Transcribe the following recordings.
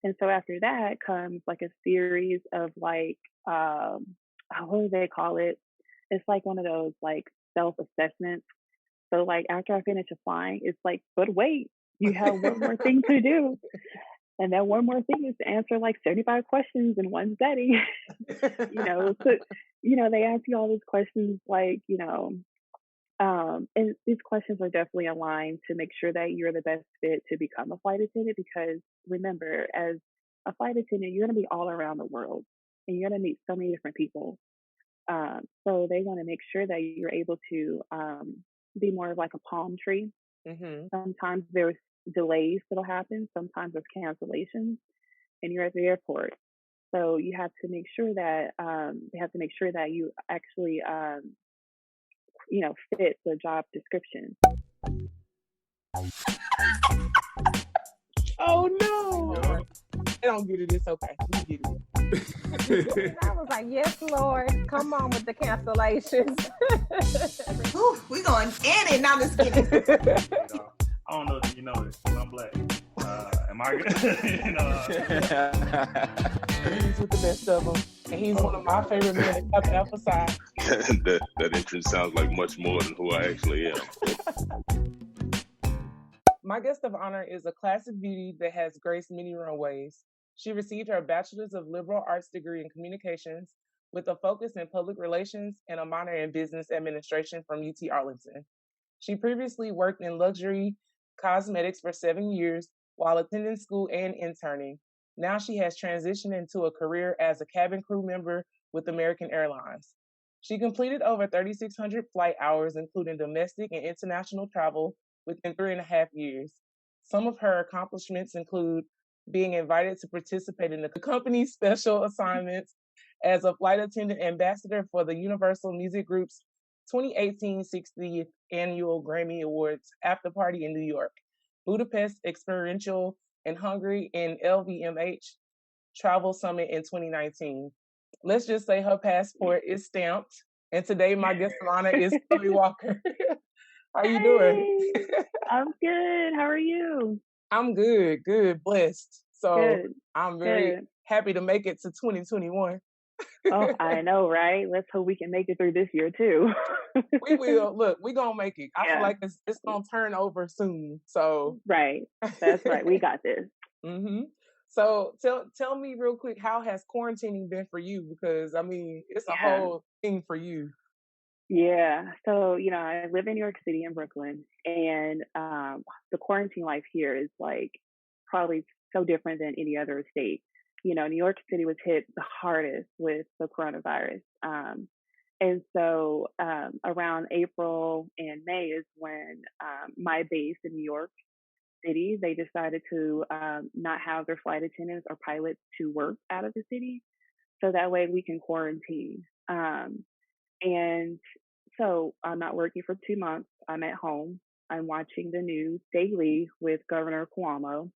And so after that comes like a series of like, what do they call it? It's like one of those like self assessments. So like after I finish applying, it's like, but wait, you have one more thing to do. And that one more thing is to answer like 75 questions in one setting. So they ask you all these questions like, and these questions are definitely aligned to make sure that you're the best fit to become a flight attendant. Because remember, as a flight attendant, you're going to be all around the world and you're going to meet so many different people. So they want to make sure that you're able to be more of like a palm tree. Mm-hmm. Sometimes there's delays that'll happen. Sometimes there's cancellations, and you're at the airport. So you have to make sure that you actually fit the job description. Oh no! I don't get it. It's okay. We get it. I was like, yes, Lord, come on with the cancellations. Ooh, we going in and now just kidding. I don't know if you know this, but I'm black. Am I good? He's with the best of them, and he's one of my favorite men to emphasize. that entrance sounds like much more than who I actually am. My guest of honor is a classic beauty that has graced many runways. She received her Bachelor's of Liberal Arts degree in Communications with a focus in public relations and a minor in business administration from UT Arlington. She previously worked in luxury cosmetics for 7 years while attending school and interning. Now she has transitioned into a career as a cabin crew member with American Airlines. She completed over 3,600 flight hours, including domestic and international travel, within 3.5 years. Some of her accomplishments include being invited to participate in the company's special assignments as a Flight Attendant Ambassador for the Universal Music Group's 2018 60th Annual Grammy Awards after party in New York, Budapest Experiential in Hungary, and LVMH Travel Summit in 2019. Let's just say her passport is stamped. And today my guest of honor is Chloe Walker. How you doing? I'm good. How are you? I'm good, blessed. So good. I'm very happy to make it to 2021. Oh, I know, right? Let's hope we can make it through this year too. We will. Look, we're gonna make it. I feel like it's gonna turn over soon. So right. That's right. We got this. Mm-hmm. So tell me real quick, how has quarantining been for you? Because I mean, it's a whole thing for you. Yeah. So, I live in New York City in Brooklyn, and the quarantine life here is like probably so different than any other state. New York City was hit the hardest with the coronavirus. And so around April and May is when my base in New York City, they decided to not have their flight attendants or pilots to work out of the city. So that way we can quarantine. And so I'm not working for 2 months. I'm at home. I'm watching the news daily with Governor Cuomo.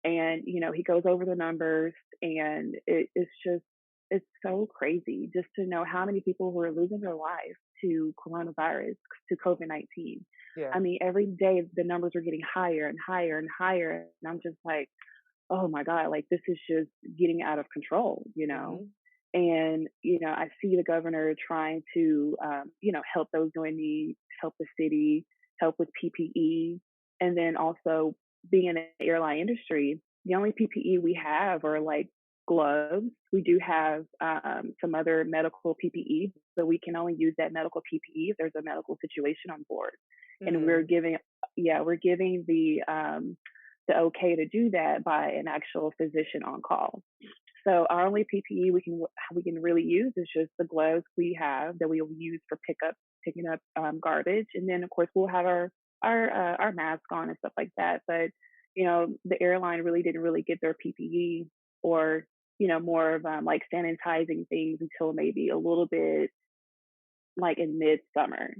And, he goes over the numbers, and it's so crazy just to know how many people who are losing their life to coronavirus, to COVID-19. Yeah. I mean, every day the numbers are getting higher and higher and higher. And I'm just like, oh my God, like this is just getting out of control, Mm-hmm. And, I see the governor trying to, help those who in need, help the city, help with PPE. And then also being in the airline industry, the only PPE we have are like gloves. We do have some other medical PPE, but we can only use that medical PPE if there's a medical situation on board. Mm-hmm. And we're giving the okay to do that by an actual physician on call. So our only PPE we can really use is just the gloves we have that we will use for picking up garbage, and then of course we'll have our mask on and stuff like that. But the airline really didn't really get their PPE or more of like sanitizing things until maybe a little bit like in midsummer.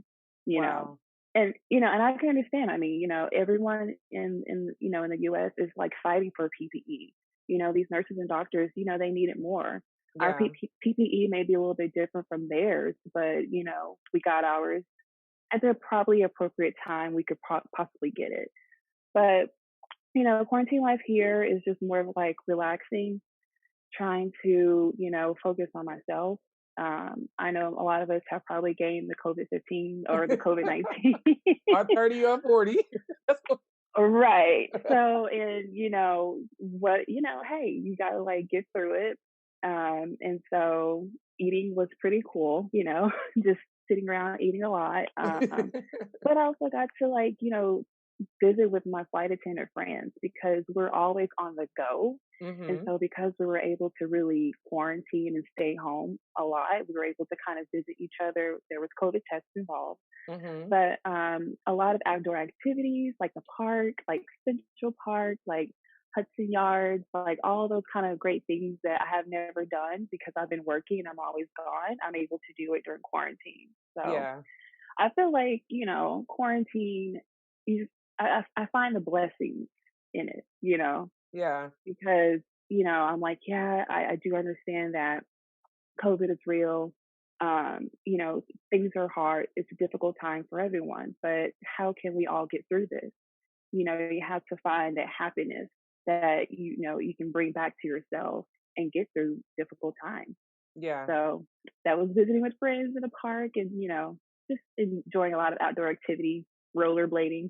Wow. And and I can understand. I mean, everyone in in the U.S. is like fighting for PPE. These nurses and doctors, they need it more. Yeah. Our PPE may be a little bit different from theirs, but we got ours at the probably appropriate time. We could possibly get it, but quarantine life here is just more of like relaxing, trying to, focus on myself. I know a lot of us have probably gained the COVID-15 or the COVID-19. Or 30 or 40. Right. So, and hey, you gotta like get through it. And so eating was pretty cool, just sitting around eating a lot. But I also got to like, visit with my flight attendant friends because we're always on the go. And Mm-hmm. so because we were able to really quarantine and stay home a lot, we were able to kind of visit each other. There was COVID tests involved, Mm-hmm. but a lot of outdoor activities like the park, like Central Park, like Hudson Yards, like all those kind of great things that I have never done because I've been working and I'm always gone. I'm able to do it during quarantine. So Yeah. I feel like, quarantine is, I find the blessings in it, Yeah. because, I'm like, yeah, I do understand that COVID is real. Things are hard. It's a difficult time for everyone, but how can we all get through this? You have to find that happiness that, you can bring back to yourself and get through difficult times. Yeah. So that was visiting with friends in the park and, just enjoying a lot of outdoor activity, rollerblading.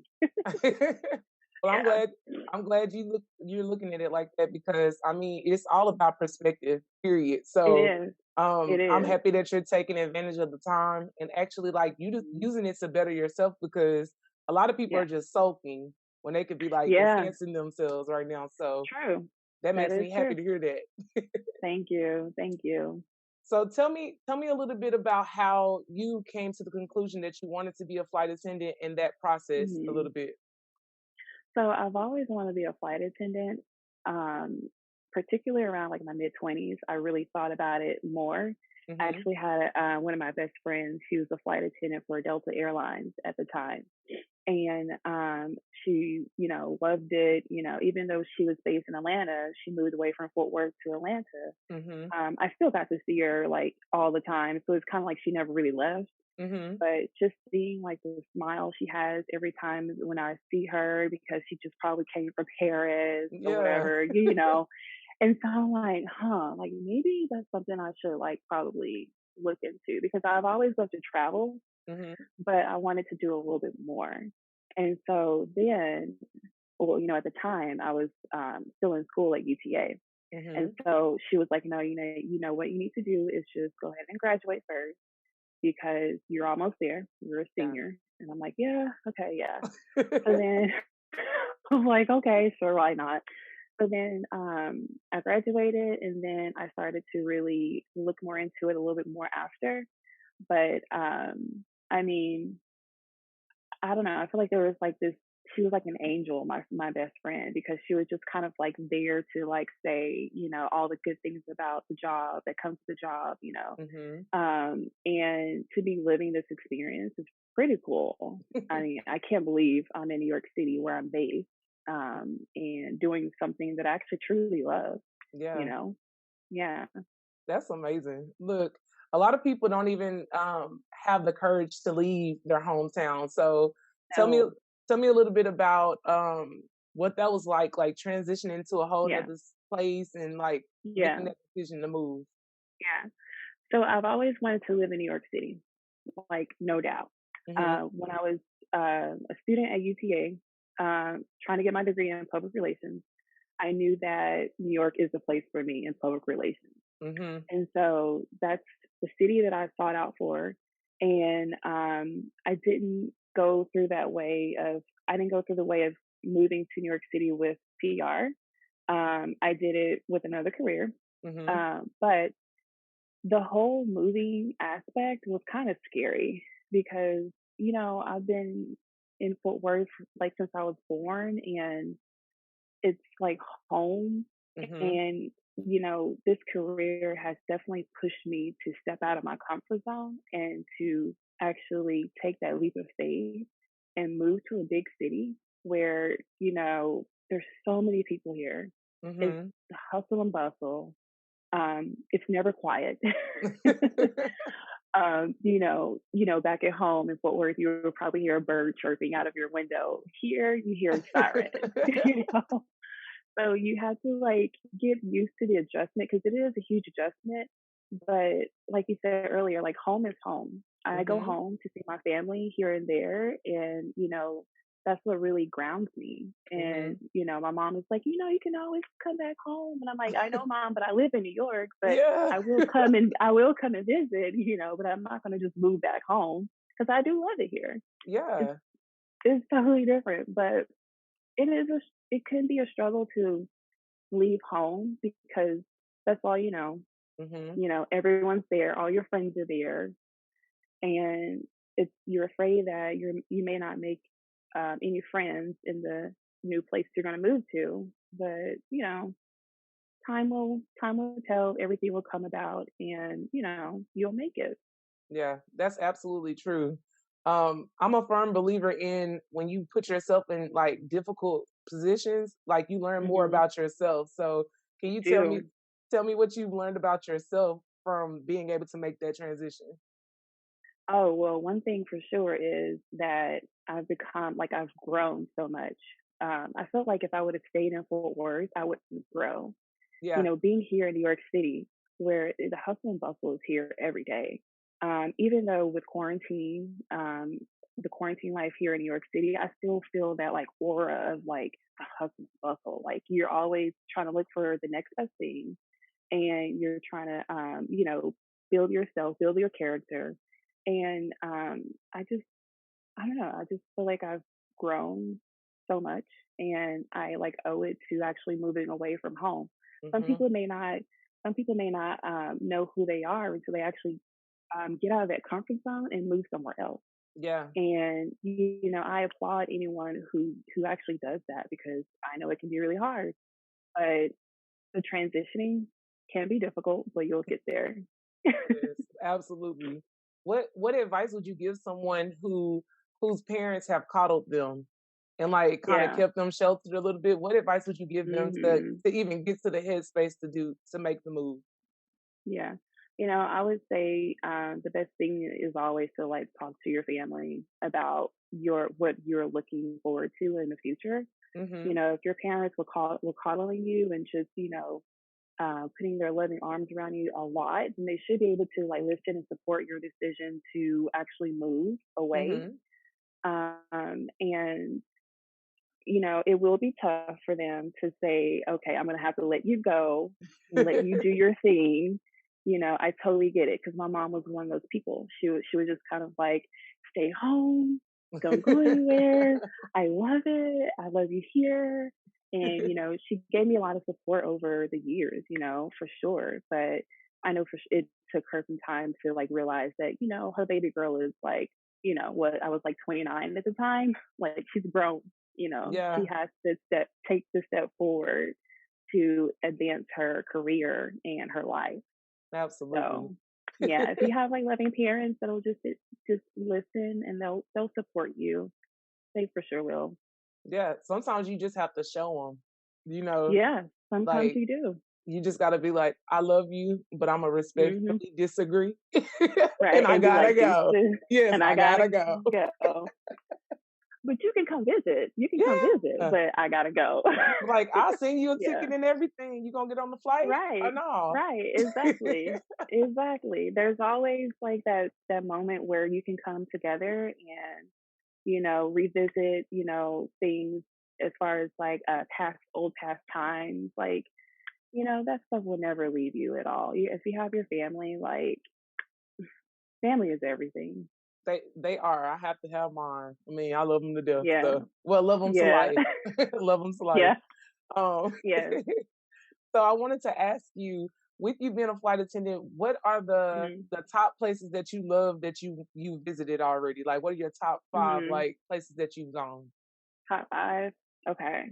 Well, Yeah, I'm glad you're looking at it like that because I mean it's all about perspective, period. it So is. It I'm is. happy that you're taking advantage of the time and actually like you just Mhm. using it to better yourself because a lot of people Yeah. are just sulking when they could be like Yeah. enhancing themselves right now. So True. that That makes is me happy true. to hear that. Thank you. Thank you. So tell me a little bit about how you came to the conclusion that you wanted to be a flight attendant and that process a Mhm. little bit. So I've always wanted to be a flight attendant, um, particularly around like my mid 20s. I really thought about it more. I Mhm. actually had one of my best friends. She was a flight attendant for Delta Airlines at the time. And she, loved it. Even though she was based in Atlanta, she moved away from Fort Worth to Atlanta. Mhm. I still got to see her like all the time. So it's kind of like she never really left. Mhm. But just seeing like the smile she has every time when I see her because she just probably came from Paris or Yeah. whatever, And so I'm like, like maybe that's something I should like probably look into because I've always loved to travel, Mhm. but I wanted to do a little bit more. And so then, well, at the time I was still in school at UTA. And Mhm. so she was like, no, what you need to do is just go ahead and graduate first because you're almost there. You're a Yeah. senior. And I'm like, yeah, okay, yeah. So then I'm like, okay, sure, why not? So then I graduated and then I started to really look more into it a little bit more after. But I mean, I don't know. I feel like there was like this. She was like an angel, my best friend, because she was just kind of like there to like say, all the good things about the job that comes with the job, Mhm. and to be living this experience is pretty cool. I mean, I can't believe I'm in New York City where I'm based, and doing something that I actually truly love, you Yeah. know? Yeah. That's amazing. Look, a lot of people don't even have the courage to leave their hometown. So tell me No. tell me a little bit about what that was like transitioning to a whole Yeah. nother place and like making Yeah. that decision to move. Yeah. So I've always wanted to live in New York City, like no doubt. Mhm. When I was a student at UTA, trying to get my degree in public relations, I knew that New York is the place for me in public relations. Mhm. And so that's the city that I sought out for. And I didn't go through that way of, I didn't go through the way of moving to New York City with PR. I did it with another career. Mhm. But the whole moving aspect was kind of scary because, I've been in Fort Worth like since I was born and it's like home. Mhm. And, this career has definitely pushed me to step out of my comfort zone and to actually take that leap of faith and move to a big city where, there's so many people here. It's Mhm. the hustle and bustle. It's never quiet. Back at home in Fort Worth, you would probably hear a bird chirping out of your window. Here, you hear a siren. So you have to like get used to the adjustment because it is a huge adjustment. But like you said earlier, like home is home. I go Mm-hmm. home to see my family here and there, and that's what really grounds me. Mm-hmm. And my mom is like, you can always come back home, and I'm like, I know, Mom, but I live in New York, but Yeah. I will come and visit, but I'm not going to just move back home because I do love it here. Yeah. It's totally different, but it can be a struggle to leave home because that's all you know. Mm-hmm. Everyone's there, all your friends are there, and you're afraid that you may not make any friends in the new place you're going to move to. But time will tell. Everything will come about, and you'll make it. Yeah, that's absolutely true. I'm a firm believer in when you put yourself in like difficult positions, like you learn more Hmm. about yourself. So can you Do. tell me what you've learned about yourself from being able to make that transition? Oh, well, one thing for sure is that I've grown so much. I felt like if I would have stayed in Fort Worth, I wouldn't grow. Yeah. Being here in New York City, where the hustle and bustle is here every day. Even though with quarantine, the quarantine life here in New York City, I still feel that like aura of like a hustle and bustle. Like you're always trying to look for the next best thing, and you're trying to, build yourself, build your character. And I don't know, I just feel like I've grown so much, and I like owe it to actually moving away from home. Some Mm-hmm. people may not, some people may not know who they are until they actually get out of that comfort zone and move somewhere else. Yeah. And I applaud anyone who actually does that because I know it can be really hard. But the transitioning can be difficult, but you'll get there. Yes, absolutely. What advice would you give someone whose parents have coddled them and like kind of Yeah. kept them sheltered a little bit? What advice would you give them Hmm. to even get to the headspace to make the move? Yeah. I would say the best thing is always to like talk to your family about what you're looking forward to in the future. Mm-hmm. If your parents were coddling you and just putting their loving arms around you a lot, then they should be able to like listen and support your decision to actually move away. Mm-hmm. And it will be tough for them to say, okay, I'm going to have to let you go, let you do your thing. I totally get it because my mom was one of those people. She was just kind of like, stay home, don't go anywhere. I love it. I love you here. And, she gave me a lot of support over the years, for sure. But I know it took her some time to like realize that, her baby girl is like, what I was like 29 at the time. Like she's grown, Yeah, she has to take the step forward to advance her career and her life. absolutely. So yeah, if you have like loving parents that'll just listen and they'll support you, they for sure will. Yeah, sometimes you just have to show them, Yeah, sometimes like you do. you just got to be like, I love you, but I'm gonna Hmm. respectfully disagree, Right, and I and be gotta like this, go. Yes, and I I gotta gotta go. go. But you can come visit. You can come visit, Yeah. but I gotta go. Like, I'll send you a Yeah. ticket and everything. You gonna get on the flight or Right. no? Right. Exactly. Exactly. There's always like that moment where you can come together and, revisit, things as far as like past times. Like, that stuff will never leave you at all. If you have your family, like family is everything. They are. I have to have mine. I mean, I love them to death. Yeah. So, well, love them to Yeah. life. Love them to life. Yeah. Um, Yes. so I wanted to ask you, with you being a flight attendant, what are Hmm. the top places that you love that you visited already? Like, what are your top 5 Hmm. like places that you've gone? Top five. Okay.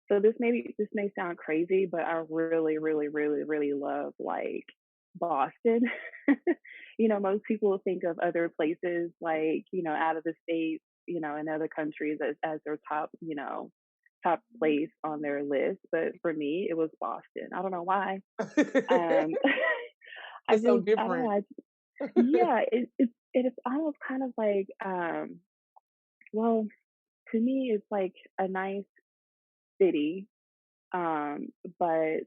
So this may sound crazy, but I really, really, really, really love like Boston. Most people think of other places like, out of the states, in other countries as their top place on their list. But for me, it was Boston. I don't know why. Um, It's so I don't different. know. Yeah, it's almost kind of like, well, to me, it's like a nice city, um, but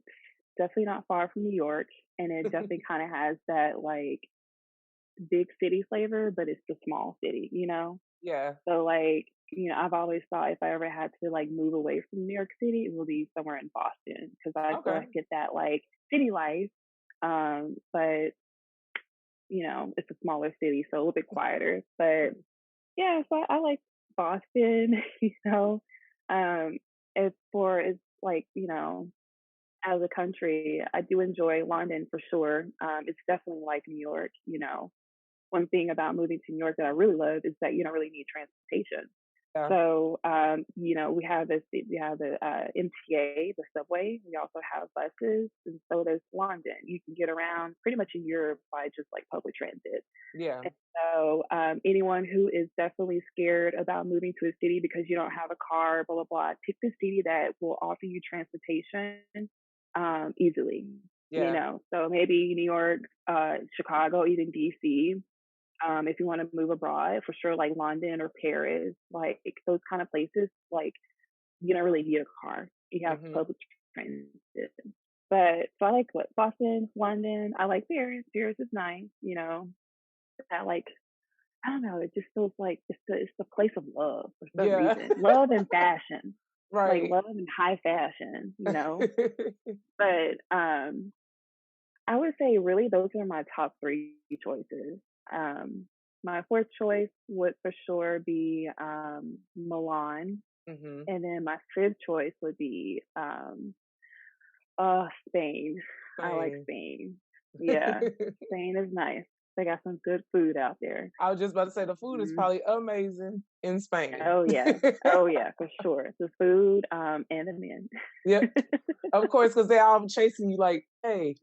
definitely not far from New York, and it definitely kind of has that like big city flavor, but it's a small city, you know? Yeah. So like, I've always thought if I ever had to like move away from New York City, it would be somewhere in Boston because I feel Okay. like I get that like city life. But it's a smaller city, so a little bit quieter. But yeah, so I like Boston, Um, it's like, as a country, I do enjoy London for sure. It's definitely like New York. One thing about moving to New York that I really love is that you don't really need transportation. Yeah. So, we have the MTA, the subway. We also have buses, and so does London. You can get around pretty much in Europe by just like public transit. Yeah. And so, anyone who is definitely scared about moving to a city because you don't have a car, blah blah blah, pick the city that will offer you transportation easily. Yeah. So maybe New York, Chicago, even DC. If you want to move abroad, for sure, like London or Paris, like those kind of places, like you don't really need a car. You have Hmm. public transit. But so I like what Boston, London. I like Paris. Paris is nice. That like I don't know. It just feels like it's the place of love for some Yeah. reason. Love and fashion, like Right. love and high fashion. But I would say really those are my top three choices. Um, my fourth choice would for sure be Milan, Hmm. and then my fifth choice would be Spain. I like Same. Spain. Yeah, Spain is nice. They got some good food out there. I was just about to say the food is Mm. probably amazing in Spain. Oh yeah, for sure. The food, and the men. Yep. Of course, because they're all chasing you like, hey,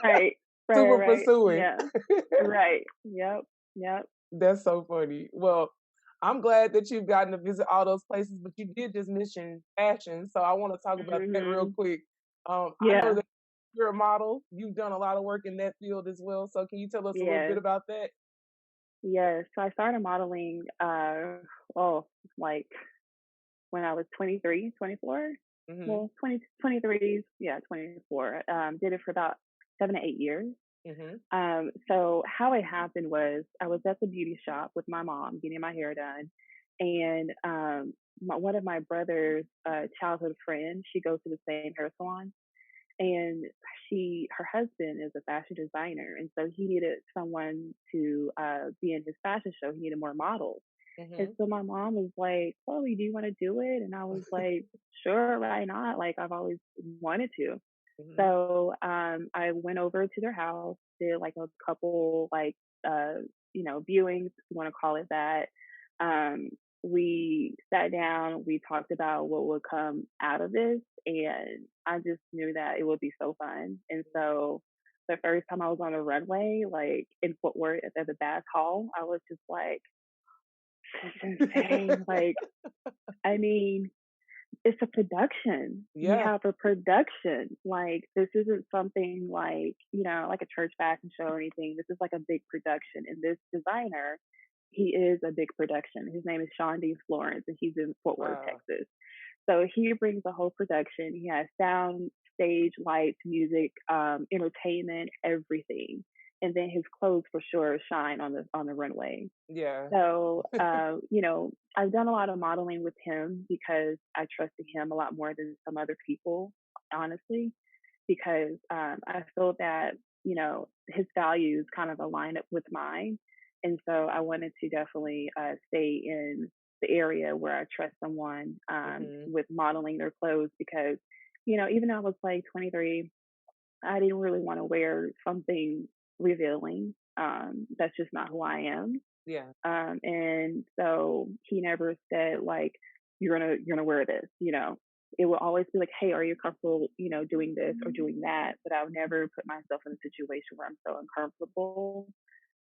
Right, right, super right. pursuing. Yeah, right. Yep, yep. That's so funny. Well, I'm glad that you've gotten to visit all those places, but you did just mention fashion, so I want to talk about that real Hmm. quick. I know Yeah. that you're a model. You've done a lot of work in that field as well. So can you tell us a little bit Yes. about that? Yes. So I started modeling, oh, like when I was 23, 24. Mhm. Well, 23, yeah, 24. Did it for about 7 to 8 years. Mhm. So how it happened was I was at the beauty shop with my mom getting my hair done, and one of my brother's childhood friends, she goes to the same hair salon, and her husband is a fashion designer, and so he needed someone to be in his fashion show. He needed more models. And Mhm. so my mom was like, Chloe, do you want to do it? And I was like, sure, why not? Like, I've always wanted to. Mhm. So I went over to their house, did like a couple, like, viewings, if you want to call it that. Um, we sat down, we talked about what would come out of this, and I just knew that it would be so fun. And so the first time I was on a runway, like in Fort Worth at the Bath Hall, I was just like, this is insane. Like, I mean, it's a production. You Yeah. have a production. Like, this isn't something like, like a church fashion show or anything. This is like a big production. And this designer, he is a big production. His name is Sean D. Florence, and he's in Fort Worth, Wow. Texas. So he brings the whole production. He has sound, stage, lights, music, entertainment, everything. And then his clothes for sure shine on the runway. Yeah. So, I've done a lot of modeling with him because I trusted him a lot more than some other people, honestly, because I feel that, his values kind of align up with mine. And so I wanted to definitely stay in the area where I trust someone Mhm. with modeling their clothes because, even though I was like 23, I didn't really want to wear something revealing. That's just not who I am. Yeah. And so he never said like, you're gonna wear this, It will always be like, hey, are you comfortable, doing this or doing that? But I would never put myself in a situation where I'm so uncomfortable.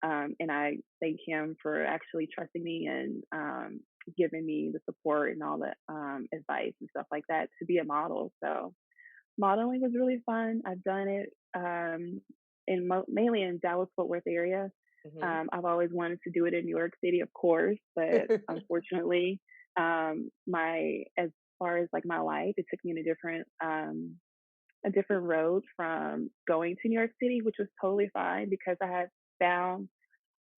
And I thank him for actually trusting me and giving me the support and all the advice and stuff like that to be a model. So modeling was really fun. I've done it. mainly in Dallas Fort Worth area. Hmm. I've always wanted to do it in New York City, of course, but unfortunately, my as far as like my life, it took me in a different road from going to New York City, which was totally fine because I had found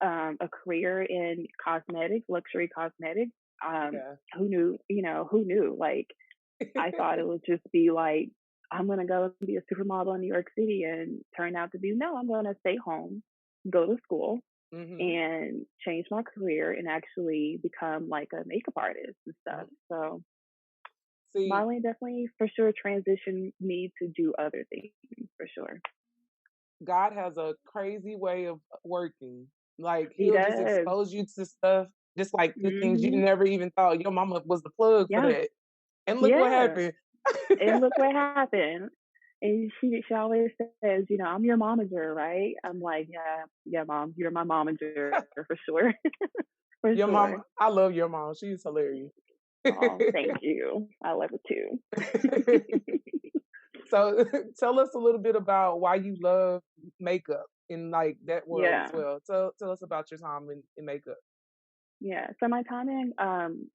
a career in cosmetics, luxury cosmetics. Yeah. Who knew? Who knew? Like, I thought it would just be like, I'm going to go be a supermodel in New York City, and turned out to be, no, I'm going to stay home, go to school, Hmm. and change my career and actually become like a makeup artist and stuff. So See, modeling definitely for sure transitioned me to do other things for sure. God has a crazy way of working. Like He he'll just does. expose you to stuff, just like the things you Hmm. never even thought your mama was the plug for Yeah. that. And look what Yeah. happened. And look what happened. And she always says, I'm your momager, right? I'm like, yeah, mom, you're my momager for sure. For Your sure. mom, I love your mom. She's hilarious. Oh, thank you. I love it too. So tell us a little bit about why you love makeup in like that world as Yeah. well. Tell us about your time in makeup. Yeah. So my time in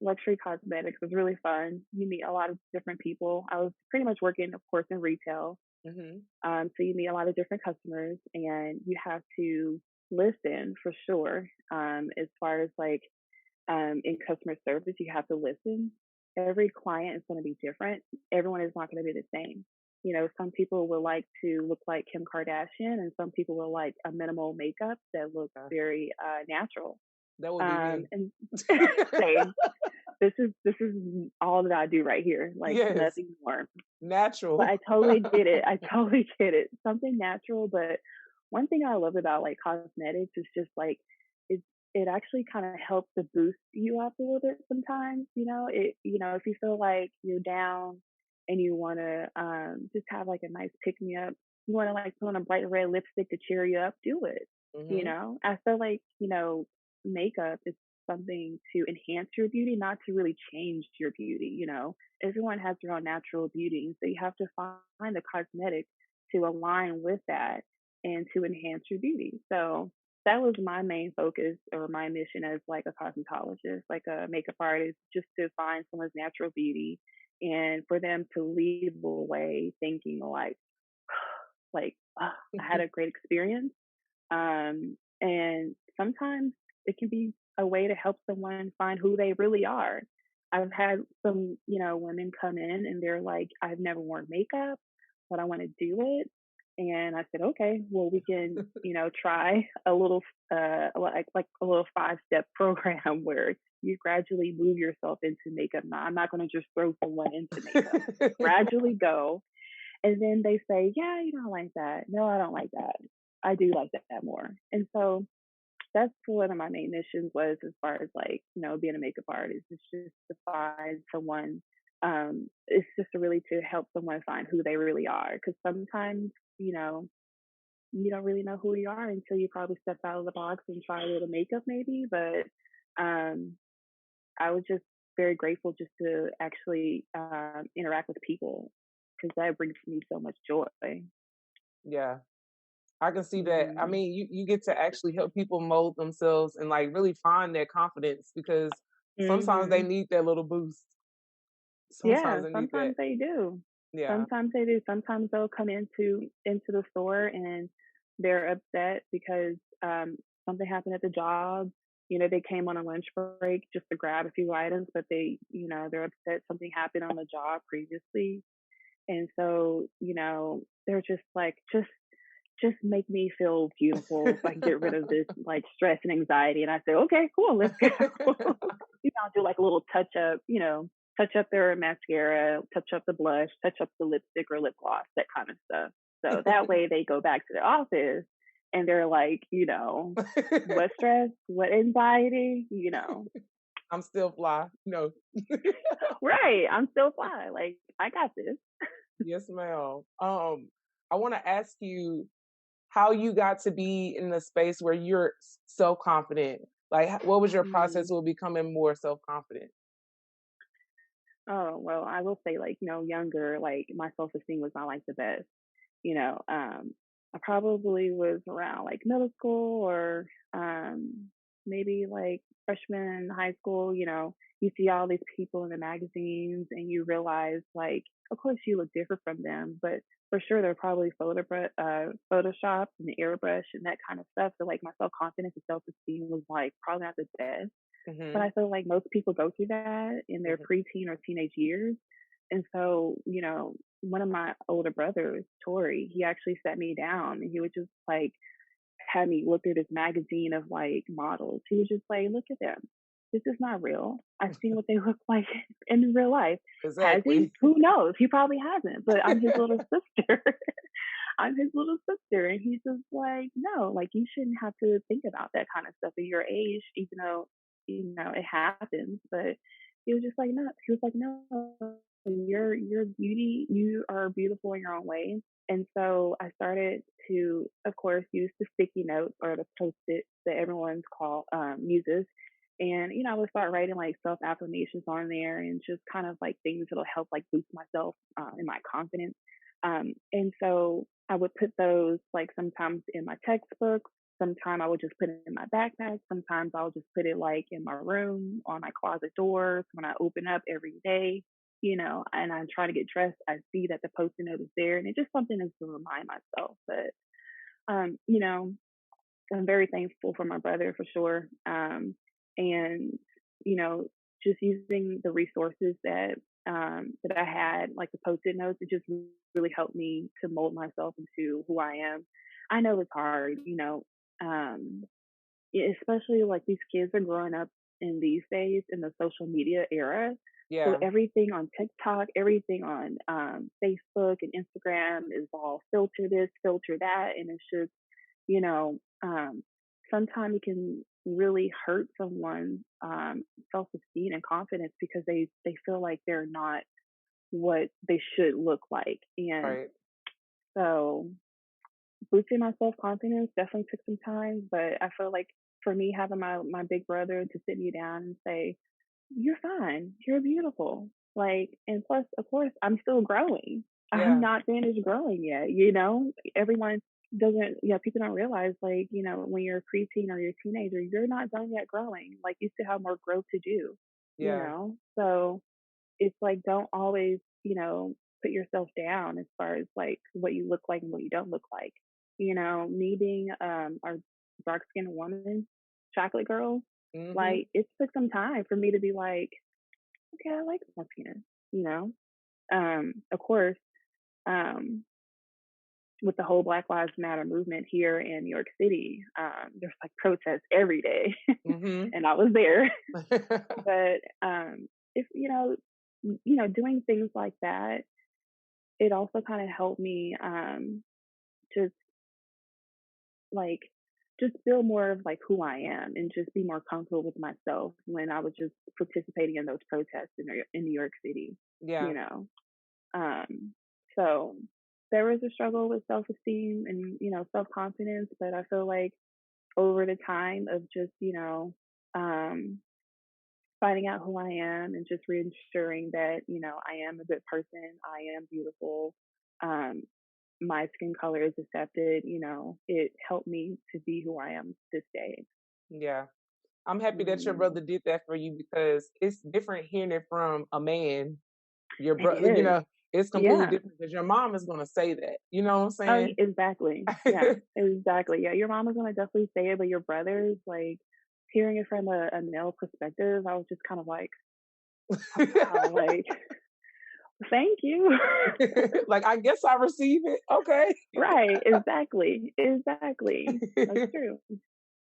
luxury cosmetics was really fun. You meet a lot of different people. I was pretty much working, of course, in retail. Hmm. So you meet a lot of different customers, and you have to listen for sure. As far as like in customer service, you have to listen. Every client is going to be different. Everyone is not going to be the same. Some people will like to look like Kim Kardashian, and some people will like a minimal makeup that looks Yeah, very natural. that would be me. And same. This is all that I do right here. Like Yes, nothing more. But natural. I totally get it. I totally get it. Something natural, but one thing I love about like cosmetics is just like it it actually kind of helps to boost you up a little bit sometimes, if you feel like you're down and you want to just have like a nice pick me up, you want to like put on a bright red lipstick to cheer you up, do it. Hmm. I feel like, makeup is something to enhance your beauty, not to really change your beauty. Everyone has their own natural beauty. So you have to find the cosmetic to align with that and to enhance your beauty. So that was my main focus or my mission as like a cosmetologist, like a makeup artist, just to find someone's natural beauty and for them to leave away thinking I had a great experience. And sometimes it can be a way to help someone find who they really are. I've had some, women come in and they're like, I've never worn makeup, but I want to do it. And I said, okay, well, we can, try a little, like a little 5-step program where you gradually move yourself into makeup. Now, I'm not going to just throw someone into makeup. Gradually go. And then they say, yeah, you don't like that. No, I don't like that. I do like that more. And so that's one of my main missions was as far as like, being a makeup artist. It's just to find someone, it's just really to help someone find who they really are. Because sometimes, you don't really know who you are until you probably step out of the box and try a little makeup maybe. But um, I was just very grateful just to actually interact with people because that brings me so much joy. Yeah, I can see that. I Hmm. mean, you get to actually help people mold themselves and like really find their confidence because sometimes they Hmm. need that little boost. Yeah, Sometimes they need that. sometimes they do. Yeah. Sometimes they do. Sometimes they'll come into the store and they're upset because something happened at the job. They came on a lunch break just to grab a few items, but they're upset something happened on the job previously, and so they're just like just make me feel beautiful so I can get rid of this like stress and anxiety. And I say, okay, cool, let's go. I'll do like a little touch up, touch up their mascara, touch up the blush, touch up the lipstick or lip gloss, that kind of stuff. So that way they go back to the office and they're like, what stress, what anxiety. I'm still fly. No. Right. I'm still fine. Like, I got this. Yes, ma'am. I want to ask you how you got to be in a space where you're self confident. Like, what was your process Mm. with becoming more self confident? Oh, well, I will say, like, younger, like, my self esteem was not like the best. You know, um, I probably was around like middle school or maybe like freshman in high school. You see all these people in the magazines and you realize, like, of course you look different from them, but for sure they're probably Photoshop and the airbrush and that kind of stuff. So like my self confidence and self esteem was like probably not the best. But I feel like most people go through that in their preteen or teenage years. And so, one of my older brothers, Tori, he actually sat me down and he would just like had me look through this magazine of like models. He was just like, look at them. This is not real. I've seen what they look like in real life. Has Exactly. he? Who knows? He probably hasn't, but I'm his little sister. I'm his little sister. And he's just like, no, like you shouldn't have to think about that kind of stuff at your age, even though, it happens. But he was just like, no, he was like, no, you're beauty. You are beautiful in your own way. And so I started to, of course, use the sticky notes or the post-its that everyone's uses. And, I would start writing like self affirmations on there and just kind of like things that'll help like boost myself and my confidence. And so I would put those like sometimes in my textbook. Sometimes I would just put it in my backpack. Sometimes I'll just put it like in my room, on my closet doors when I open up every day, and I'm trying to get dressed. I see that the post-it note is there and it's just something to remind myself. But, I'm very thankful for my brother for sure. And, just using the resources that I had, like the post-it notes, it just really helped me to mold myself into who I am. I know it's hard, especially like these kids are growing up in these days in the social media era. Yeah. So everything on TikTok, everything on Facebook and Instagram is all filter this, filter that, and it's just, sometimes it can really hurt someone's self-esteem and confidence because they feel like they're not what they should look like. And Right. so boosting my self-confidence definitely took some time, but I feel like for me, having my big brother to sit me down and say, you're fine, you're beautiful. Like, and plus, of course, I'm still growing. Yeah. I'm not finished growing yet, everyone doesn't, people don't realize, like, when you're a preteen or you're a teenager, you're not done yet growing. Like, you still have more growth to do, Yeah. So it's like, don't always, put yourself down as far as like what you look like and what you don't look like. Me being a dark skinned woman, chocolate girl, like it took some time for me to be like, okay, I like my skin, of course, with the whole Black Lives Matter movement here in New York City, there's like protests every day, and I was there. But if doing things like that, it also kind of helped me just like just feel more of like who I am and just be more comfortable with myself when I was just participating in those protests in New York City. Yeah. So there was a struggle with self-esteem and self-confidence, but I feel like over the time of just finding out who I am and just reensuring that I am a good person, I am beautiful, my skin color is accepted, it helped me to be who I am this day. Yeah. I'm happy that your brother did that for you because it's different hearing it from a man. Your brother, it's completely different because your mom is going to say that. You know what I'm saying? Exactly. Yeah, exactly. Yeah, your mom is going to definitely say it, but your brother's like hearing it from a male perspective, I was just kind of like, wow, like, thank you. Like, I guess I receive it. Okay. Right. Exactly. That's true.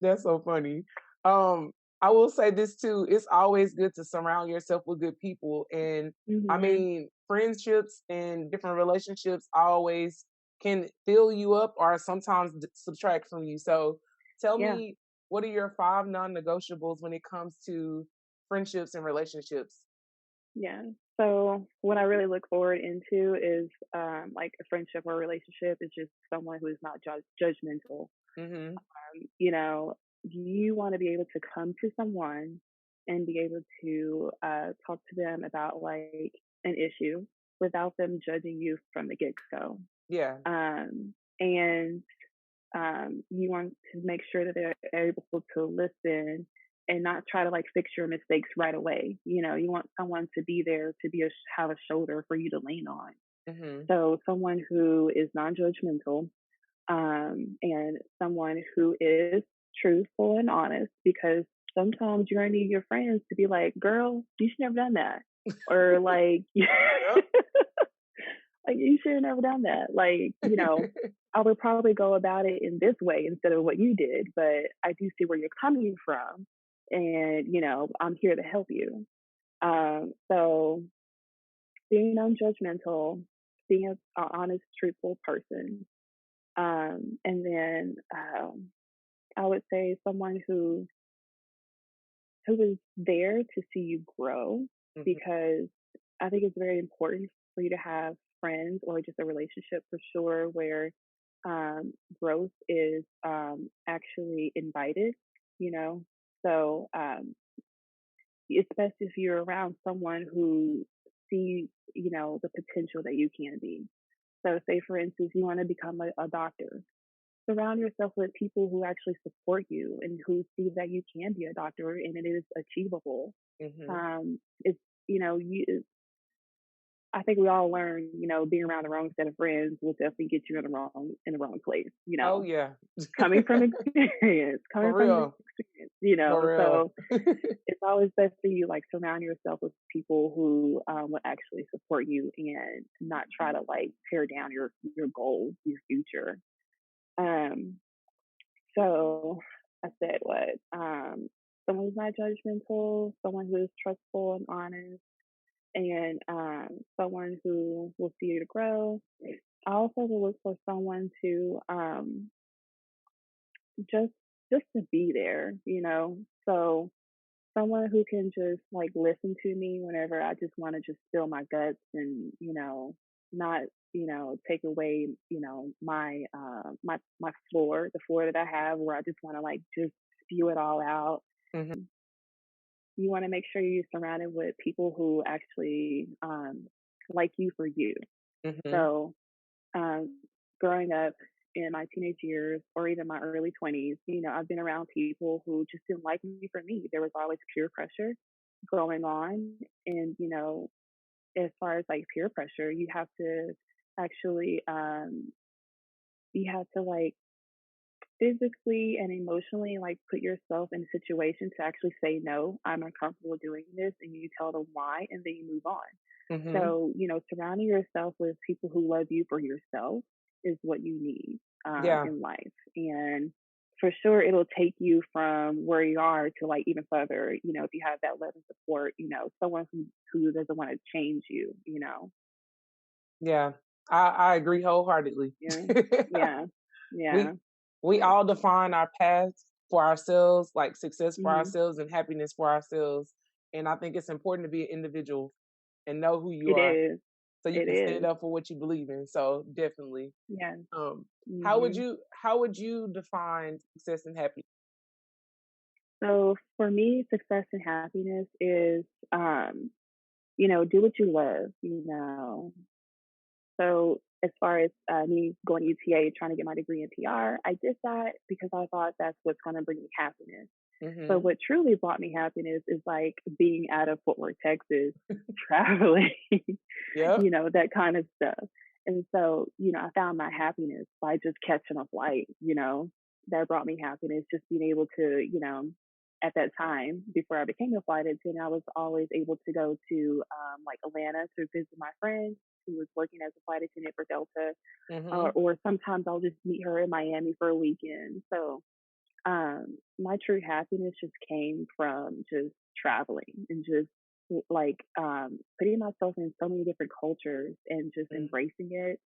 That's so funny. I will say this too. It's always good to surround yourself with good people. And I mean, friendships and different relationships always can fill you up or sometimes subtract from you. So tell me, what are your 5 non-negotiables when it comes to friendships and relationships? Yeah. So what I really look forward into is like a friendship or a relationship is just someone who is not judgmental. You want to be able to come to someone and be able to talk to them about like an issue without them judging you from the get-go. Yeah. And You want to make sure that they're able to listen and not try to like fix your mistakes right away. You know, you want someone to be there to be have a shoulder for you to lean on. Mm-hmm. So someone who is non-judgmental, and someone who is truthful and honest, because sometimes you're gonna need your friends to be like, "Girl, you should never done that," or like, like you should have never done that. Like, you know, I would probably go about it in this way instead of what you did, but I do see where you're coming from, and you know, I'm here to help you. So being non-judgmental, being an honest, truthful person, and then I would say someone who is there to see you grow, Mm-hmm. because I think it's very important for you to have friends or just a relationship for sure where growth is actually invited, you know. So it's best if you're around someone who sees, you know, the potential that you can be. So say for instance, you want to become a doctor. Surround yourself with people who actually support you and who see that you can be a doctor and it is achievable. Mm-hmm. It's, you know, I think we all learn, you know, being around the wrong set of friends will definitely get you in the wrong place, you Oh know. yeah. Coming from experience, For real. you know. For real. So it's always best for you like surround yourself with people who will actually support you and not try to like tear down your goals, your future. Um, so I said what? Someone who's not judgmental, someone who is trustful and honest, and someone who will see you to grow. I also will look for someone to just to be there, you know. So someone who can just like listen to me whenever I just want to just spill my guts and, you know, not, you know, take away, you know, my my floor, the floor that I have where I just want to like just spew it all out. Mm-hmm. You want to make sure you're surrounded with people who actually like you for you. Mm-hmm. So growing up in my teenage years or even my early 20s, you know, I've been around people who just didn't like me for me. There was always peer pressure going on. And, you know, as far as like peer pressure, you have to actually, you have to like physically and emotionally like put yourself in a situation to actually say, no, I'm uncomfortable doing this. And you tell them why, and then you move on. Mm-hmm. So, you know, surrounding yourself with people who love you for yourself is what you need Yeah. in life. And for sure, it'll take you from where you are to like even further, you know, if you have that love and support, you know, someone who doesn't want to change you, you know. Yeah. I agree wholeheartedly. Yeah. Yeah. Yeah. We all define our paths for ourselves, like success for Hmm. ourselves and happiness for ourselves. And I think it's important to be an individual and know who you It are is. so you It can stand is. up for what you believe in. So definitely. Yeah. How would Hmm. you define success and happiness? So for me, success and happiness is, you know, do what you love, you know. So as far as me going to UTA, trying to get my degree in PR, I did that because I thought that's what's going to bring me happiness. Mm-hmm. But what truly brought me happiness is like being out of Fort Worth, Texas, traveling, Yep. you know, that kind of stuff. And so, you know, I found my happiness by just catching a flight, you know, that brought me happiness, just being able to, you know, at that time, before I became a flight attendant, I was always able to go to like Atlanta to visit my friend who was working as a flight attendant for Delta, Mm-hmm. or sometimes I'll just meet her in Miami for a weekend. So my true happiness just came from just traveling and just like putting myself in so many different cultures and just Mm-hmm. embracing it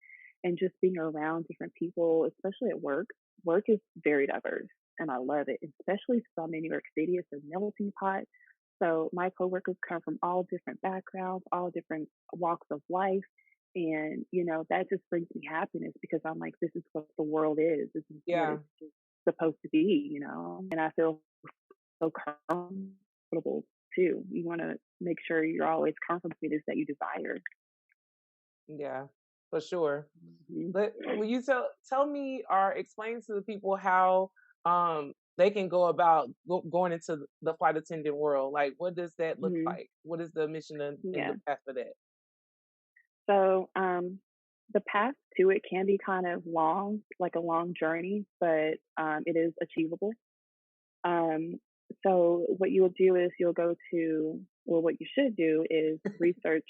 and just being around different people, especially at work. Work is very diverse and I love it, especially so I'm in New York City. It's a melting pot. So my coworkers come from all different backgrounds, all different walks of life. And, you know, that just brings me happiness because I'm like, this is what the world is. This is what Yeah. it's supposed to be, you know, and I feel so comfortable too. You want to make sure you're always comfortable with this that you desire. Yeah. for sure. Mhm. But will you tell me or explain to the people how they can go about going into the flight attendant world? Like, what does that look Mhm. like? What is the mission and Yeah. the path for that? So the path to it can be kind of long, like a long journey, but it is achievable. Um, so what you will do is you'll go to, well, what you should do is research.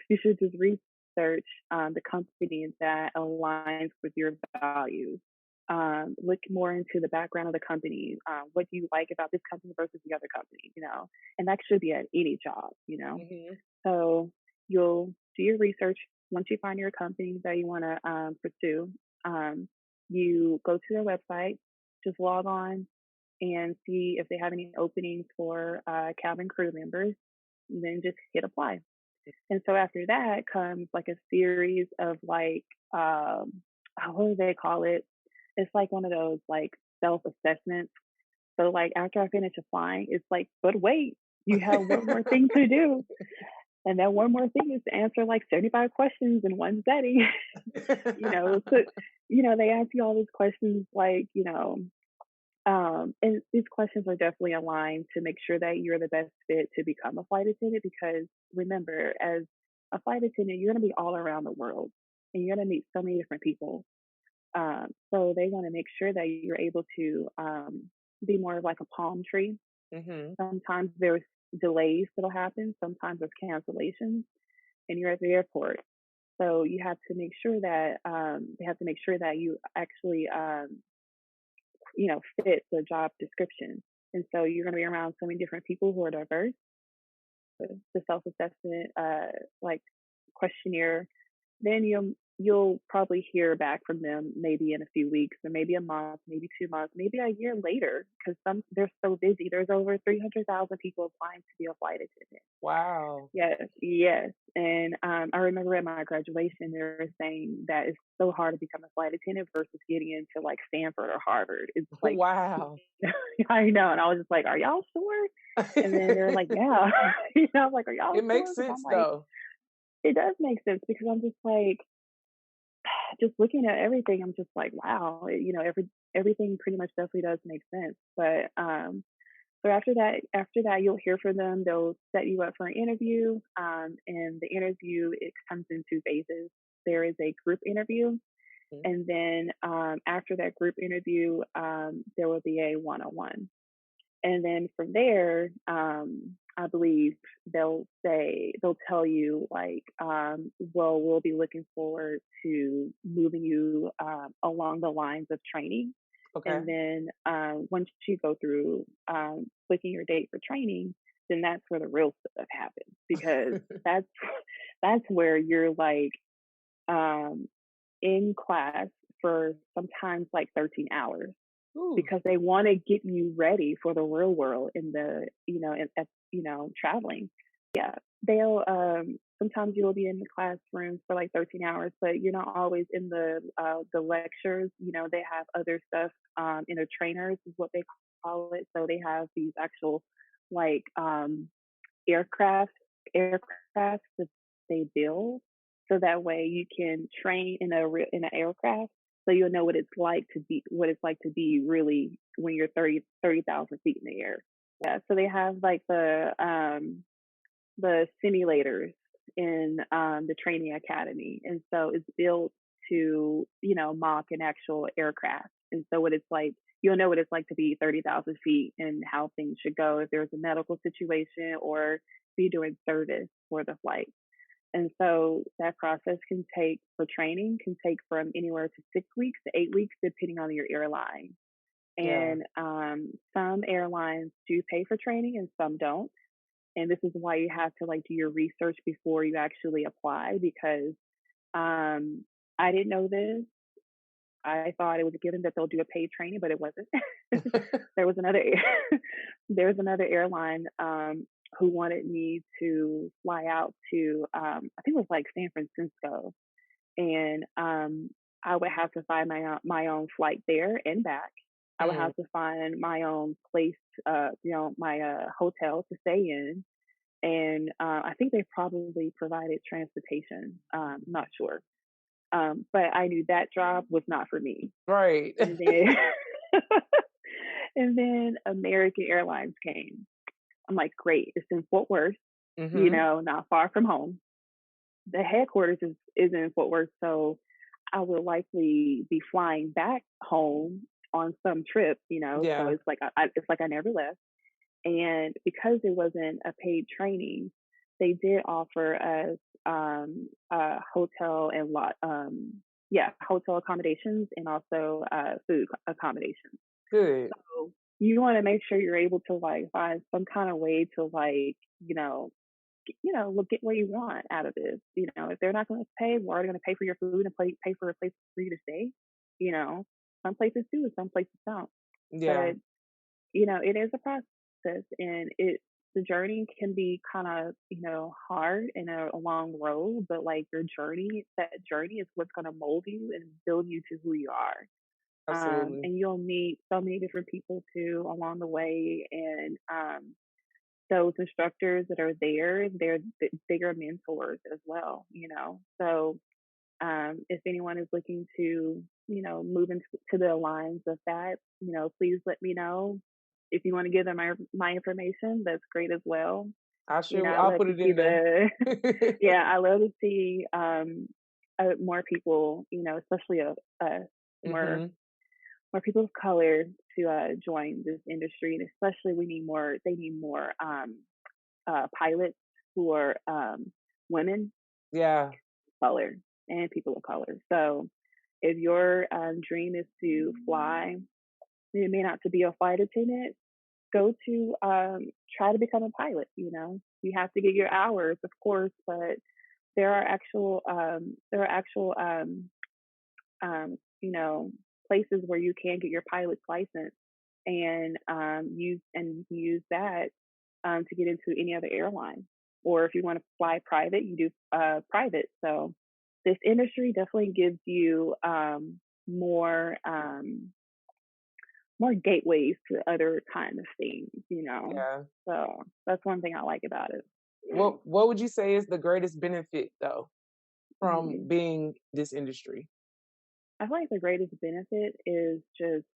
You should just research the company that aligns with your values. Look more into the background of the company. What do you like about this company versus the other company? And that should be at any job. Hmm. So you'll do your research. Once you find your company that you want to pursue, um, you go to their website, just log on and see if they have any openings for cabin crew members, and then just hit apply. And so after that comes like a series of like, what do they call it? It's like one of those like self assessments. So like after I finish applying, it's like, but wait, you have one more thing to do. And that one more thing is to answer like 75 questions in one setting. So, they ask you all these questions like, and these questions are definitely aligned to make sure that you're the best fit to become a flight attendant. Because remember, as a flight attendant, you're going to be all around the world and you're going to meet so many different people. So they want to make sure that you're able to be more of like a palm tree. Hmm. Sometimes there's delays that'll happen. Sometimes there's cancellations, and you're at the airport. So you have to make sure that they have to make sure that you actually fit the job description. And so you're going to be around so many different people who are diverse. The self-assessment, like questionnaire, then you'll probably hear back from them maybe in a few weeks, or maybe a month, maybe 2 months, maybe a year later, because they're so busy. There's over 300,000 people applying to be a flight attendant. Wow. Yes. And I remember at my graduation, they were saying that it's so hard to become a flight attendant versus getting into like Stanford or Harvard. It's like, Wow. I know. And I was just like, are y'all sure? And then they're like, yeah. I'm like, are y'all sure? It makes 'Cause sense I'm like, though. it does make sense, because I'm just like, just looking at everything, I'm just like, wow, everything pretty much definitely does make sense. But so after that, you'll hear from them. They'll set you up for an interview, and the interview, it comes in two phases. There is a group interview, Mhm. and then after that group interview, there will be a one-on-one. And then from there, I believe they'll tell you like, well, we'll be looking forward to moving you along the lines of training. Okay. And then once you go through booking your date for training, then that's where the real stuff happens, because that's where you're like in class for sometimes like 13 hours, Ooh. because they want to get you ready for the real world traveling. Yeah, they'll sometimes you'll be in the classrooms for like 13 hours, but you're not always in the lectures. They have other stuff. Trainers is what they call it. So they have these actual like aircraft that they build, so that way you can train in an aircraft, so you'll know what it's like to be really when you're 30,000 feet in the air. Yeah, so they have like the simulators in the training academy, and so it's built to mock an actual aircraft. And so what it's like, you'll know what it's like to be 30,000 feet and how things should go if there's a medical situation or be doing service for the flight. And so that process for training can take from anywhere to 6 weeks to 8 weeks, depending on your airline. Yeah. And some airlines do pay for training and some don't. And this is why you have to like do your research before you actually apply, because I didn't know this. I thought it was a given that they'll do a paid training, but it wasn't. there was another airline who wanted me to fly out to I think it was like San Francisco, and I would have to find my own flight there and back. I would have to find my own place, my hotel to stay in. and I think they probably provided transportation. Not sure, but I knew that job was not for me. Right. And then and then American Airlines came. I'm like, great, it's in Fort Worth, Mm-hmm. not far from home. The headquarters is in Fort Worth, so I will likely be flying back home on some trip, So Yeah. it's like it's like I never left. And because it wasn't a paid training, they did offer us hotel and hotel accommodations and also food accommodations. Good. So you want to make sure you're able to like find some kind of way to like look get what you want out of this. If they're not going to pay, we're already going to pay for your food and pay for a place for you to stay. You know, some places do, and some places don't. Yeah. But it is a process, and the journey can be kind of hard and a long road. But like that journey is what's going to mold you and build you to who you are. Absolutely. And you'll meet so many different people too along the way, and those instructors that are there, they're bigger mentors as well, So if anyone is looking to, move into the lines of that, please let me know. If you want to give them my information, that's great as well. I I'll love put to it see in there. I love to see more people, especially more Mm-hmm. more people of color to join this industry, and especially they need more pilots who are women, Yeah. color, and people of color. So if your dream is to fly, it may not to be a flight attendant, go to try to become a pilot. You have to get your hours, of course, but there are actual places where you can get your pilot's license and use that to get into any other airline. Or if you want to fly private, you do private. So this industry definitely gives you more more gateways to other kind of things. Yeah. So that's one thing I like about it. What would you say is the greatest benefit though from Mhm. being this industry? I feel like the greatest benefit is just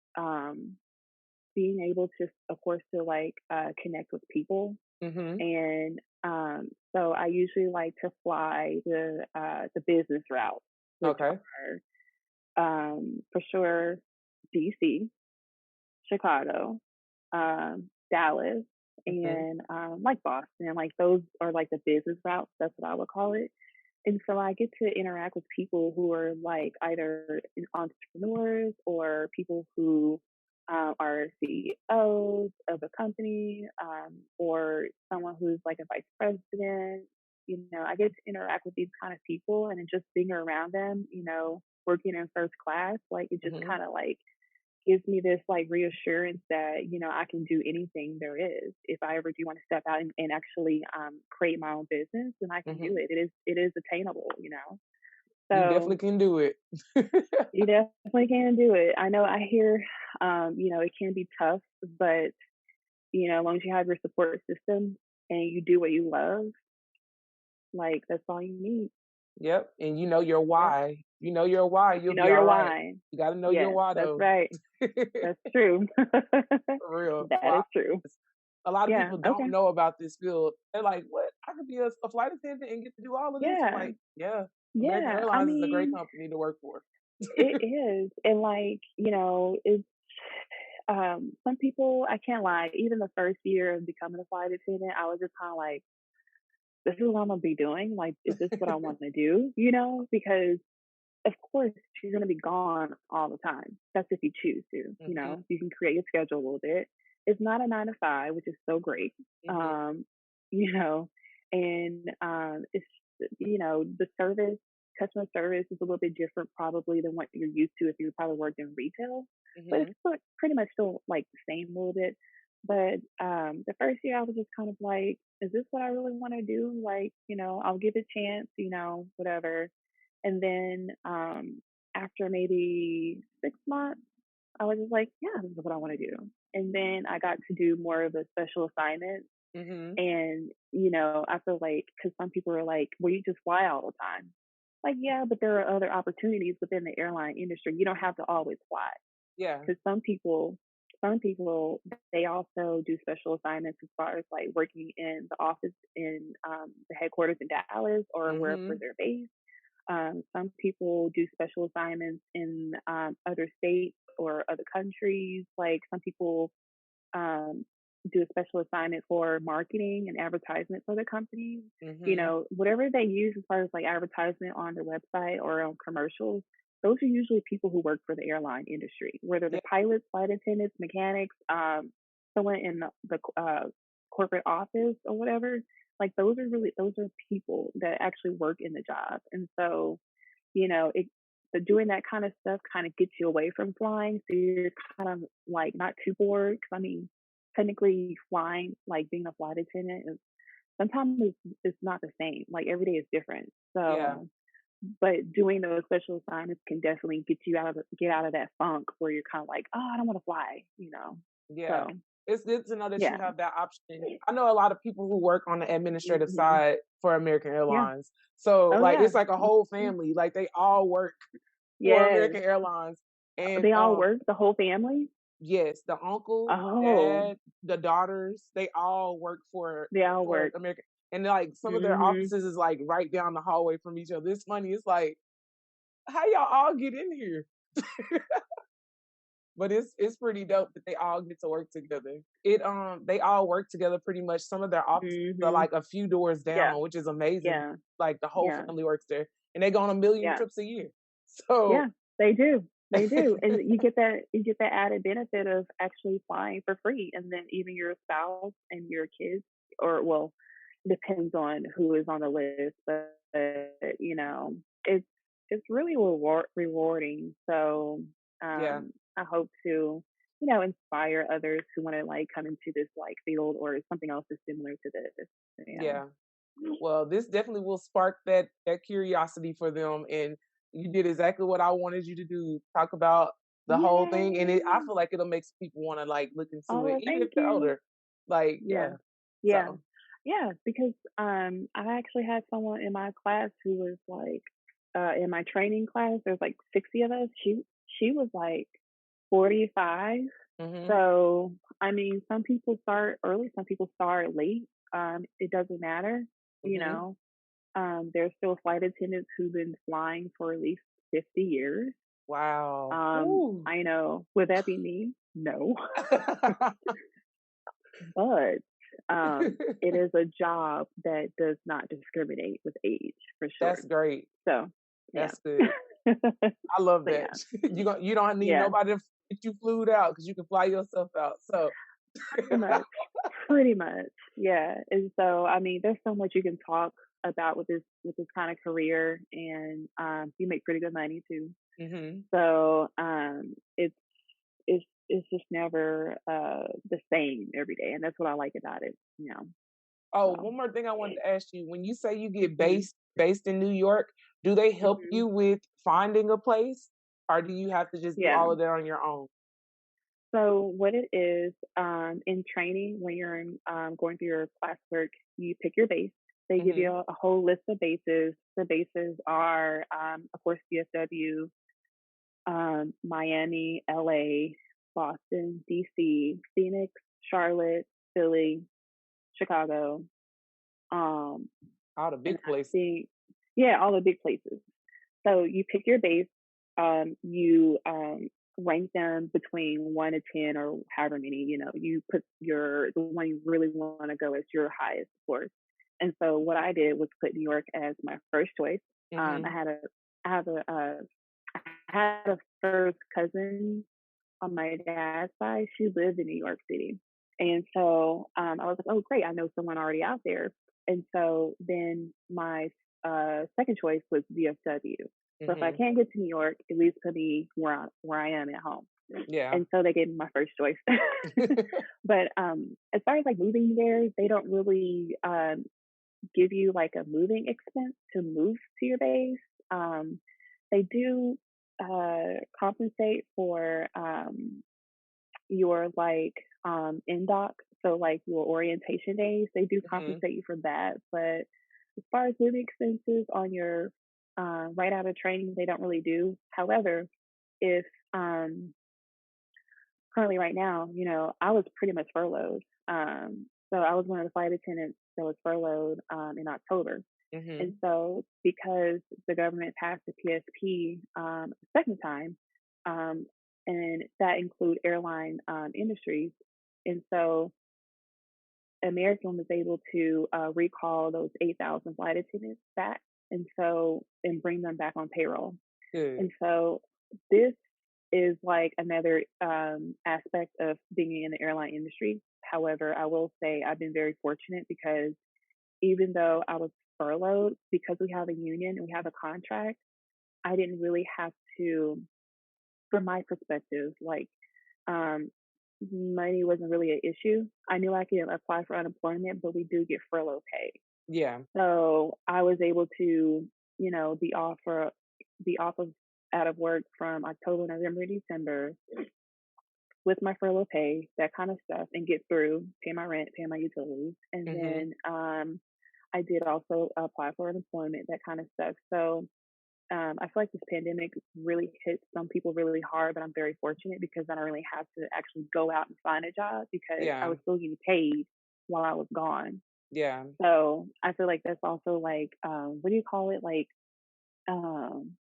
being able to, of course, to like connect with people. Mm-hmm. And so I usually like to fly the business route, which Okay. are for sure DC, Chicago, Dallas, Mm-hmm. and like Boston. Like those are like the business routes. That's what I would call it. And so I get to interact with people who are like either entrepreneurs or people who are CEOs of a company, or someone who's like a vice president. I get to interact with these kind of people, and then just being around them, working in first class, like it just Mm-hmm. kind of like gives me this like reassurance that I can do anything there is. If I ever do want to step out and actually create my own business, then I can Mm-hmm. do it. It is attainable. You So definitely can do it. you definitely can do it. I know I hear it can be tough, but as long as you have your support system and you do what you love, like that's all you need. Yep. And you know your Yep. why. You know your why, You you'll know be your all right. why. You gotta know your Yes, why that's though. right. That's true. For real. That is true. A lot of Yeah. people Okay. don't know about this field. They're like, "What? I could be a flight attendant and get to do all of this?" I'm Yeah. like, "Yeah, American Yeah. I Airlines is a great mean, company to work for." it is. And like, it's some people, I can't lie, even the first year of becoming a flight attendant, I was just kind of like, this is what I'm gonna be doing. Like, is this what I want to do? Because of course you're gonna be gone all the time. That's if you choose to. Hmm. You can create your schedule a little bit. It's not a 9 to 5, which is so great. Hmm. You know, and it's the customer service is a little bit different probably than what you're used to if you probably worked in retail, but it's Hmm. pretty much still like the same a little bit. But the first year I was just kind of like, is this what I really want to do? Like, I'll give it a chance, whatever. And then after maybe 6 months, I was just like, yeah, this is what I want to do. And then I got to do more of the special assignments. Mm-hmm. And, I feel like, because some people are like, well, you just fly all the time. Like, yeah, but there are other opportunities within the airline industry. You don't have to always fly. Yeah. Because some people, they also do special assignments as far as like working in the office in the headquarters in Dallas or wherever Mm-hmm. they're based. Some people do special assignments in other states or other countries. Like some people um, do a special assignment for marketing and advertisement for their companies. Mm-hmm. Whatever they use as far as like advertisement on their website or on commercials, those are usually people who work for the airline industry, whether Yeah. they're pilots, flight attendants, mechanics, someone in the corporate office or whatever. Like those are people that actually work in the job, and so but doing that kind of stuff kind of gets you away from flying, so you're kind of like not too bored. Because I mean, technically, flying, like being a flight attendant, is sometimes it's not the same. Like every day is different. Yeah. So, but doing those special assignments can definitely get out of that funk where you're kind of like, oh, I don't want to fly. Yeah. So It's good to know that you yeah, have that option. I know a lot of people who work on the administrative hmm side for American yeah, Airlines. So oh like yeah, it's like a whole mhm. family. Like they all work for Yes, American Airlines. And they all work, the whole family. yes, the uncle, Oh, dad, the daughters, they all work for they all for work. American, and like some of their hmm offices is like right down the hallway from each other. It's funny. It's like, how y'all all get in here? But it's pretty dope that they all get to work together. They all work together pretty much. Some of their offices are hmm like a few doors Yeah, down, which is amazing. yeah, Like the whole yeah, family works there, and they go on a million yeah, trips a year. So yeah. They do. They do, and you get that added benefit of actually flying for free, and then even your spouse and your kids, or well, depends on who is on the list, but it's it's really rewarding. So yeah, I hope to inspire others who want to like come into this like field or something else that's similar to this. Yeah. yeah. Well, this definitely will spark that curiosity for them, and you did exactly what I wanted you to do. Talk about the whole thing, and I Yay! feel like it'll make people want to like look into it, Oh, even if thank they're you. older. Like, Yeah. yeah. Yeah. So, Yeah, because I actually had someone in my class who was like in my training class, there's like 60 of us. She was like 45. hmm So, I mean, some people start early, some people start late. It doesn't matter, you hmm know. There's still flight attendants who've been flying for at least 50 years. wow. Woo. I know. Would that be me? No. But it is a job that does not discriminate with age for sure. That's great. So yeah. That's good. I love So that. yeah, You don't need yeah, nobody to get you flued out because you can fly yourself out. So, pretty much, pretty much, yeah. And so I mean, there's so much you can talk about with this kind of career, and you make pretty good money too. hmm So it's just never the same every day, and that's what I like about it. Oh, So one more thing I wanted to ask you. When you say you get mhm, based in New York, do they help mhm, you with finding a place, or do you have to just do yeah. all of that on your own? So what it is, in training, when you're going through your classwork, you pick your base. They give you hmm a whole list of bases. The bases are, of course, DFW, Miami, LA, Boston, DC, Phoenix, Charlotte, Philly, Chicago, um, All the and big I places. think, yeah, all the big places. So you pick your base, you rank them between 1 to 10 or however many, you put the one you really want to go as your highest, of course. And so what I did was put New York as my first choice. I hmm had I have I had a first cousin on my dad's side. She lived in New York City. And so I was like, oh, great, I know someone already out there. And so then my second choice was VFW. So if I hmm can't get to New York, at least put me where I am at home. Yeah. And so they gave me my first choice. But as far as like moving there, they don't really give you like a moving expense to move to your base. They do compensate for your like in dock So like your orientation days, they do Hmm. compensate you for that. But as far as living expenses on your right out of training, they don't really do. However, if currently right now, I was pretty much furloughed. So I was one of the flight attendants that was furloughed in October. And Hmm. so because the government passed the PSP a second time, um, and that include airline industries, and so American was able to recall those 8,000 flight attendants back, and bring them back on payroll. Good. And so this is like another aspect of being in the airline industry. However, I will say I've been very fortunate because even though I was furloughed, because we have a union and we have a contract, I didn't really have to, from my perspective, like um, money wasn't really an issue. I knew I could apply for unemployment, but we do get furlough pay. Yeah. So I was able to, be off of out of work from October, November, December with my furlough pay, that kind of stuff, and get through, pay my rent, pay my utilities. And Hmm. then I did also apply for unemployment, that kind of stuff. So I feel like this pandemic really hit some people really hard, but I'm very fortunate because I don't really have to actually go out and find a job because I Yeah. was still getting paid while I was gone. Yeah. So I feel like that's also like, what do you call it? Like, um,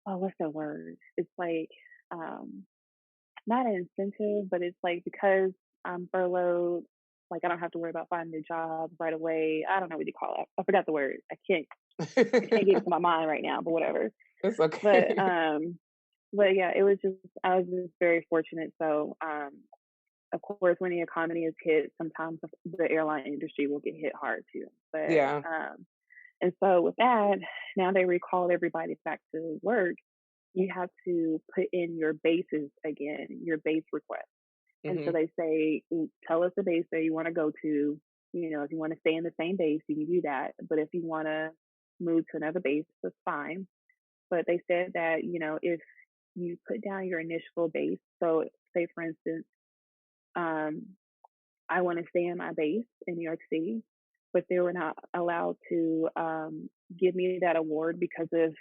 oh, what's the word? It's like, um, not an incentive, but it's like because I'm furloughed, like I don't have to worry about finding a job right away. I don't know what you call it. I forgot the word. I can't get it to my mind right now, but whatever. It's But okay. yeah, I was just very fortunate. So of course when the economy is hit, sometimes the airline industry will get hit hard too. But Yeah. and so with that, now they recalled everybody back to work. You have to put in your bases again, your base request. And so Hmm. they say, tell us the base that you want to go to. If you want to stay in the same base, you can do that. But if you want to move to another base, that's fine. But they said that, if you put down your initial base, so say for instance, um, I want to stay in my base in New York City, but they were not allowed to give me that award because of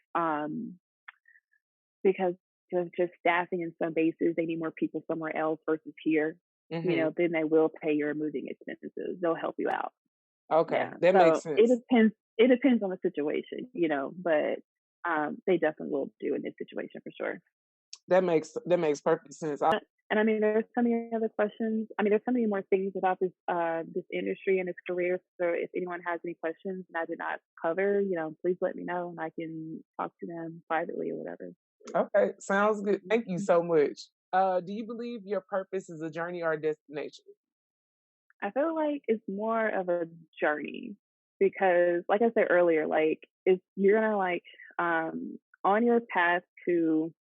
just staffing in some bases. They need more people somewhere else versus here. Hmm. Then they will pay your moving expenses. They'll help you out. Okay, Yeah. that makes So it sense. depends. It depends on the situation, but they definitely will do in this situation for sure. That makes perfect sense. And I mean, there's so many other questions. I mean, there's so many more things about this industry and this career. So if anyone has any questions and I did not cover, please let me know and I can talk to them privately or whatever. Okay, sounds good. Thank you so much. Do you believe your purpose is a journey or a destination? I feel like it's more of a journey because, like I said earlier, like you're gonna like on your path to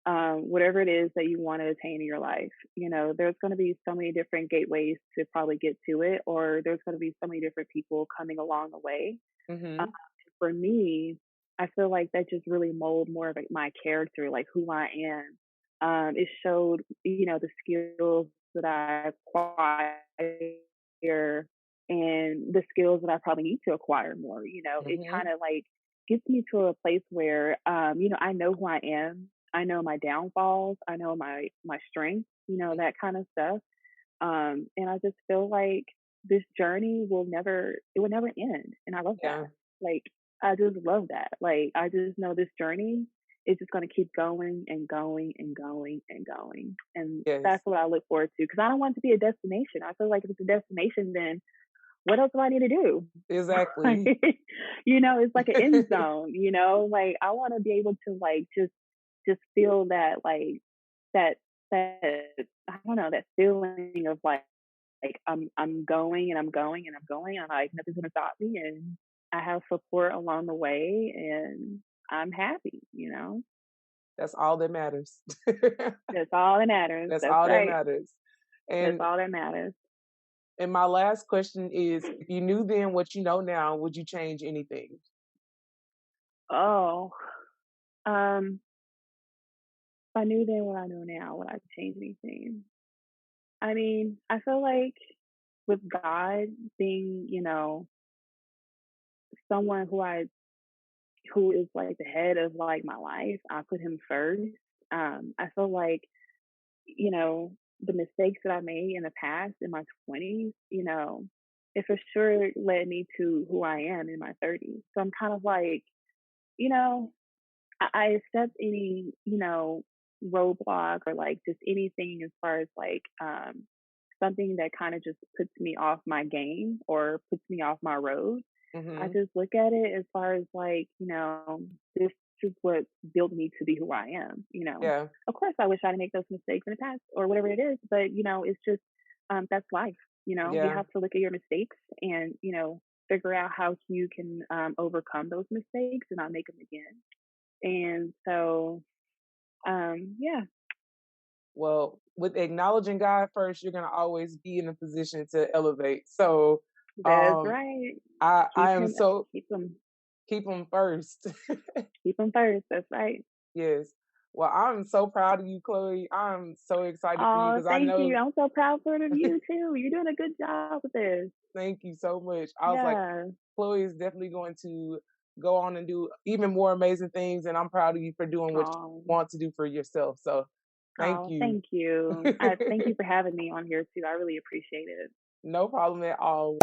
whatever it is that you want to attain in your life. There's going to be so many different gateways to probably get to it, or there's going to be so many different people coming along the way. Uh, Hmm. for me, I feel like that just really mold more of like my character, like who I am. It showed, the skills that I acquire and the skills that I probably need to acquire more. It Hmm. kind of like gets me to a place where, I know who I am. I know my downfalls. I know my strengths. That kind of stuff. And I just feel like this journey will never end. And I love that. Yeah. Like, I just love that. Like, I just know this journey is just going to keep going and going and going and going. And that's Yes. what I look forward to because I don't want it to be a destination. I feel like if it's a destination, then what else do I need to do? Like, Exactly. it's like an end zone, like I want to be able to like just feel that like that I don't know, that feeling of like I'm going and I'm going and I'm going and like nothing's gonna stop me and I have support along the way and I'm happy. That's all that matters. That's all that matters. That's That's all that right. matters. That's And all that matters. and my last question is, if you knew then what you know now, would you change anything? Oh, if I knew then what I know now, would I change anything? I mean, I feel like with God being, someone who is like the head of like my life, I put him first. I feel like, the mistakes that I made in the past in my 20s, it for sure led me to who I am in my 30s. So I'm kind of like, you know, I accept any, roadblock or like just anything as far as like something that kind of just puts me off my game or puts me off my road. I Mm-hmm. just look at it as far as like, this is what built me to be who I am. Yeah. Of course, I wish I didn't make those mistakes in the past or whatever it is, but it's just that's life. You Yeah. have to look at your mistakes and figure out how you can overcome those mistakes and not make them again. And so, yeah, Well, with acknowledging God first, you're gonna always be in a position to elevate. So, that's um, right. I am so Keep them, keep them first. keep them first. That's right. Yes. Well, I'm so proud of you, Chloe. I'm so excited for you Oh, because I thank you. know. I'm so proud of you too. You're doing a good job with this. Thank you so much. I was like, Yeah. Chloe is definitely going to go on and do even more amazing things, and I'm proud of you for doing what you Oh, want to do for yourself. So, thank oh, you. thank you. Thank you for having me on here too. I really appreciate it. No problem at all.